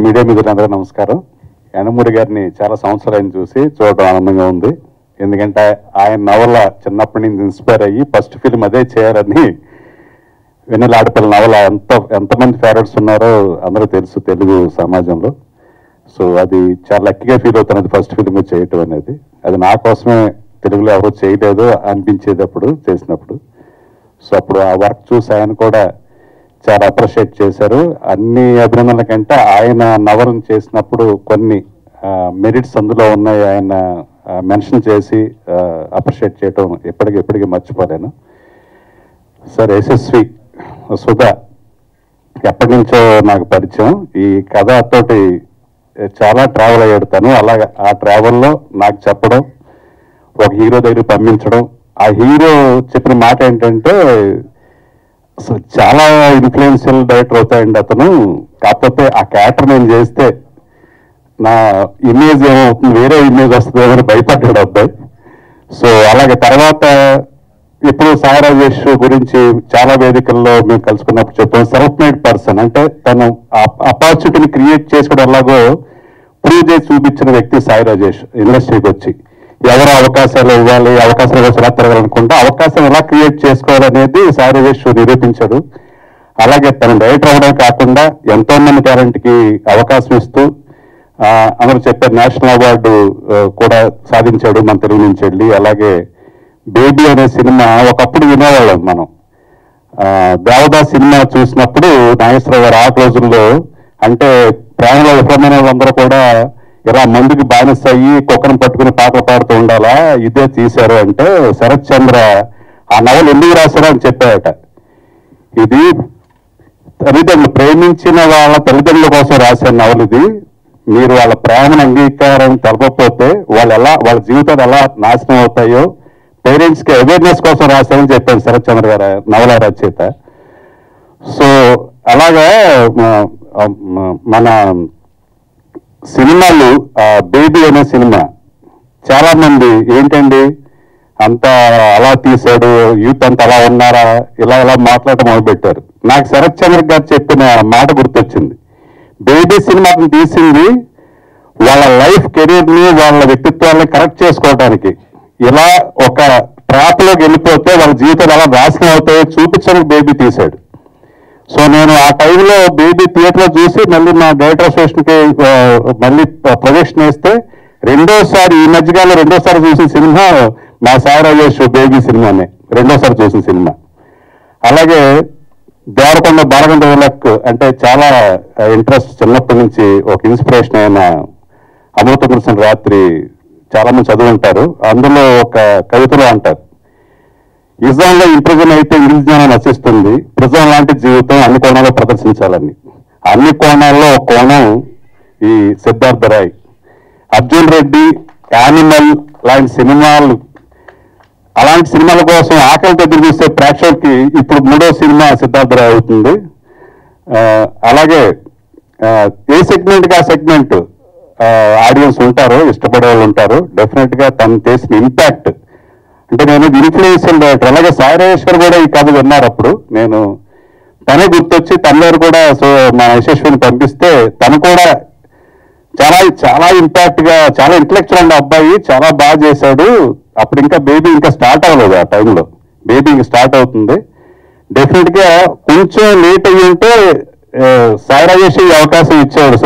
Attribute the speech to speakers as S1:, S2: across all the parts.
S1: Media మిత్రులందరూ నమస్కారం. యండమూరి గారిని చాలా సంవత్సరాలు చూసి చూడడం ఆనందంగా ఉంది. ఎందుకంటే ఆయన నవల చిన్నప్పటి నుంచి ఇన్స్పైర్ అయ్యి ఫస్ట్ ఫిల్మ్ అదే చేయాలని వెన్నెల ఆడపిల్ల నవల ఎంతమంది ఫేవరెట్స్ ఉన్నారో అందరూ తెలుసు తెలుగు సమాజంలో. సో అది చాలా లక్కీగా ఫీల్ అవుతున్నది ఫస్ట్ ఫిల్మ్ చేయటం అనేది. అది నా కోసమే తెలుగులో ఎవరో చేయలేదు అనిపించేది అప్పుడు చేసినప్పుడు. సో అప్పుడు ఆ వర్క్ చూసి ఆయన కూడా చాలా అప్రిషియేట్ చేశారు. అన్ని అభినందనల కంటే ఆయన నవలను చేసినప్పుడు కొన్ని మెరిట్స్ అందులో ఉన్నాయి ఆయన మెన్షన్ చేసి అప్రిషియేట్ చేయటం ఎప్పటికీ మర్చిపోలేను. సార్ యశస్వి సుధా ఎప్పటి నుంచో నాకు పరిచయం. ఈ కథతోటి చాలా ట్రావెల్ అయ్యాడు తను. అలాగే ఆ ట్రావెల్లో నాకు చెప్పడం, ఒక హీరో దగ్గర పంపించడం, ఆ హీరో చెప్పిన మాట ఏంటంటే అసలు చాలా ఇన్ఫ్లుయెన్షియల్ డైరెక్టర్ అవుతాయండి అతను, కాకపోతే ఆ క్యారెక్టర్ నేను చేస్తే నా ఇమేజ్ ఏమవుతుంది, వేరే ఇమేజ్ వస్తుంది అని భయపడ్డాడు అబ్బాయి. సో అలాగే తర్వాత ఇప్పుడు సాయి రాజేష్ గురించి చాలా వేదికల్లో మేము కలుసుకున్నప్పుడు చెప్పాం, సెల్ఫ్ మేడ్ పర్సన్ అంటే తను ఆపర్చునిటీని క్రియేట్ చేసుకోవడం ఎలాగో ప్రూవ్ చేసి చూపించిన వ్యక్తి సాయి రాజేష్. ఇండస్ట్రీకి వచ్చి ఎవరు అవకాశాలు ఇవ్వాలి, అవకాశాల కోసం ఎలా తిరగాలనుకుంటే అవకాశం ఎలా క్రియేట్ చేసుకోవాలనేది సాయి రాజేష్ నిరూపించాడు. అలాగే తను డైరెక్టర్ అవ్వడం కాకుండా ఎంతో మంది టాలెంట్కి అవకాశం ఇస్తూ అందరూ చెప్పారు నేషనల్ అవార్డు కూడా సాధించాడు మన తెలుగు నుంచి వెళ్ళి. అలాగే బేబీ అనే సినిమా ఒకప్పుడు వినేవాళ్ళం మనం. దేవదాస్ సినిమా చూసినప్పుడు నాగేశ్వరరావు గారు ఆ రోజుల్లో అంటే ప్రేమలో విఫలమైన వాళ్ళందరూ కూడా ఇలా మందుకి బానిస అయ్యి కుక్కను పట్టుకుని పాటలు పాడుతూ ఉండాలా, ఇదే తీశారు అంటే శరత్ చంద్ర ఆ నవలు ఎందుకు రాశారో అని చెప్పారట. ఇది తల్లిదండ్రులు ప్రేమించిన వాళ్ళ తల్లిదండ్రుల కోసం రాసిన నవలు ఇది. మీరు వాళ్ళ ప్రేమను అంగీకారం తెలపకపోతే వాళ్ళ జీవితాలు ఎలా నాశనం అవుతాయో పేరెంట్స్కి అవేర్నెస్ కోసం రాశారని చెప్పాను శరత్ చంద్ర గారు నవల రచయిత. సో అలాగా మన సినిమాలు బేబీ అనే సినిమా చాలా మంది ఏంటండి అంత అలా తీశాడు, యూత్ అంతా అలా ఉన్నారా, ఇలా మాట్లాడటం మొదలుపెట్టారు. నాకు శరత్ చంద్ర గారు చెప్పిన మాట గుర్తొచ్చింది. బేబీ సినిమాని తీసింది వాళ్ళ లైఫ్ కెరీర్ని వాళ్ళ వ్యక్తిత్వాన్ని కరెక్ట్ చేసుకోవడానికి, ఇలా ఒక ట్రాప్లోకి వెళ్ళిపోతే వాళ్ళ జీవితాలు ఎలా నాశనం అవుతాయో చూపించడానికి బేబీ తీశాడు. సో నేను ఆ టైంలో బేబీ థియేటర్లో చూసి మళ్ళీ మా డైరెక్టర్ అసోసియేషన్కి మళ్ళీ ప్రొజెక్షన్ వేస్తే ఈ మధ్యకాలంలో రెండోసారి చూసిన సినిమా మా సాయి రాజేష్ బేబీ సినిమానే రెండోసారి చూసిన సినిమా. అలాగే దేవరకొండ బాలగంధ విలక్ అంటే చాలా ఇంట్రెస్ట్, చిన్నప్పటి నుంచి ఒక ఇన్స్పిరేషన్ అయిన అమృత కృష్ణ రాత్రి చాలా మంది చదువుంటారు. అందులో ఒక కవితలో అంటారు, నిజంగా ఇంప్రెజన్ అయితే ఇంగ్లీష్ జ్ఞానం నశిస్తుంది, ప్రిజం లాంటి జీవితం అన్ని కోణాల్లో ప్రదర్శించాలని. అన్ని కోణాల్లో ఒక కోణం ఈ సిద్ధార్థ రాయ్, అర్జున్ రెడ్డి, యానిమల్ లాంటి సినిమాలు, అలాంటి సినిమాల కోసం ఆకలితో ఎదురు చూసే ప్రేక్షకులకి ఇప్పుడు 3వ సినిమా సిద్ధార్థ రాయ్ అవుతుంది. అలాగే ఏ సెగ్మెంట్కి ఆ సెగ్మెంట్ ఆడియన్స్ ఉంటారు, ఇష్టపడే వాళ్ళు ఉంటారు. డెఫినెట్గా తను చేసిన ఇంపాక్ట్ అంటే నేను ఇన్ఫ్లుయెన్షియల్ డైరెక్టర్. అలాగే సాయి రాజేష్ గారు కూడా ఈ కథ విన్నారు. అప్పుడు నేను తనే గుర్తొచ్చి తన దగ్గర కూడా మా యశస్విని పంపిస్తే తను కూడా చాలా ఇంపాక్ట్గా, చాలా ఇంటలెక్చువల్ అండి అబ్బాయి, చాలా బాగా చేశాడు. అప్పుడు ఇంకా బేబీ ఇంకా స్టార్ట్ అవ్వలేదు. ఆ టైంలో బేబీ ఇంకా స్టార్ట్ అవుతుంది. డెఫినెట్గా కొంచెం లేట్ అయ్యి ఉంటే సాయి రాజేష్ ఈ అవకాశం ఇచ్చేవాడు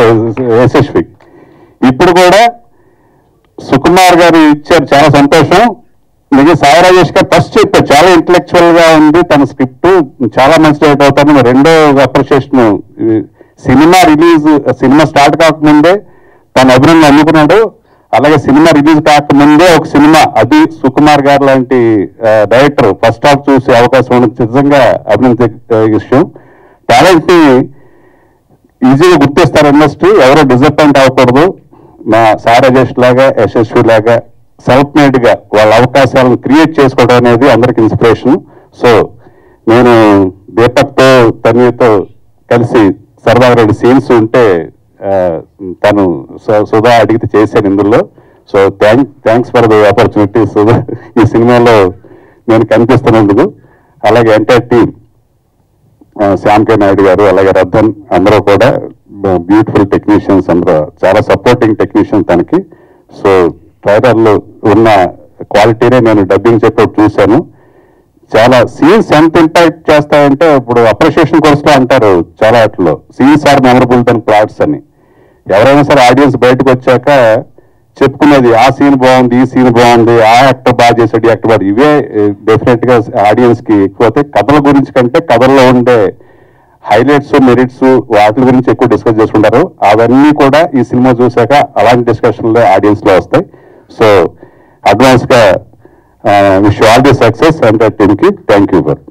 S1: యశస్వి. ఇప్పుడు కూడా సుకుమార్ గారు ఇచ్చారు, చాలా సంతోషం. మీకు సాయి రాజేష్ గారు ఫస్ట్ చెప్పారు చాలా ఇంటలెక్చువల్ గా ఉంది తన స్క్రిప్ట్, చాలా మంచి డైరెక్ట్ అవుతాను. రెండో అప్రిషియేషన్ సినిమా స్టార్ట్ కాకముందే తను అభినందన అందుకున్నాడు. అలాగే సినిమా రిలీజ్ కాకముందే ఒక సినిమా, అది సుకుమార్ గారు లాంటి డైరెక్టర్ ఫస్ట్ హాఫ్ చూసే అవకాశం ఉండదు. నిజంగా అభినందించే విషయం. టాలెంట్ ని ఈజీగా గుర్తిస్తారు ఇండస్ట్రీ, ఎవరో డిసప్పాయింట్ అవ్వకూడదు. మా సాయి రాజేష్ లాగా యశస్వి లాగా సెల్ఫ్ మేడ్ గా వాళ్ళ అవకాశాలను క్రియేట్ చేసుకోవడం అనేది అందరికి ఇన్స్పిరేషన్. సో నేను దీపక్తో తన్వితో కలిసి సరదాగా 2 సీన్స్ ఉంటే తను సుధా అడిగితే చేశాను ఇందులో. So thanks for the opportunity Sudha, ఈ సినిమాలో నేను కనిపిస్తున్నందుకు. అలాగే ఎంటైర్ టీమ్ శ్యామ్ కే నాయుడు గారు, అలాగే రద్దన్ అందరూ కూడా బ్యూటిఫుల్ టెక్నీషియన్స్, అందరూ చాలా సపోర్టింగ్ టెక్నీషియన్ తనకి. సో ట్రైలర్లో ఉన్న క్వాలిటీనే నేను డబ్బింగ్ చెప్పేప్పుడు చూశాను. చాలా సీన్స్ ఎంత ఇంపాక్ట్ చేస్తాయంటే, ఇప్పుడు అప్రిషియేషన్ కోర్స్లో అంటారు చాలా వాటిలో scenes are memorable than plots అని. ఎవరైనా సరే ఆడియన్స్ బయటకు వచ్చాక చెప్పుకునేది ఆ సీన్ బాగుంది, ఈ సీన్ బాగుంది, ఆ యాక్టర్ బాగా చేశాడు, ఈ యాక్టర్ బాగా, ఇవే డెఫినెట్గా ఆడియన్స్కి ఎక్కువ. కథల గురించి కంటే కథల్లో ఉండే హైలైట్స్, మెరిట్స్, వాటి గురించి ఎక్కువ డిస్కస్ చేసుకుంటారు. అవన్నీ కూడా ఈ సినిమా చూశాక అలాంటి డిస్కషన్లో ఆడియన్స్లో వస్తాయి. సో అడ్వాన్స్గా wish all the success and టీమ్కి థ్యాంక్ యూ ఫర్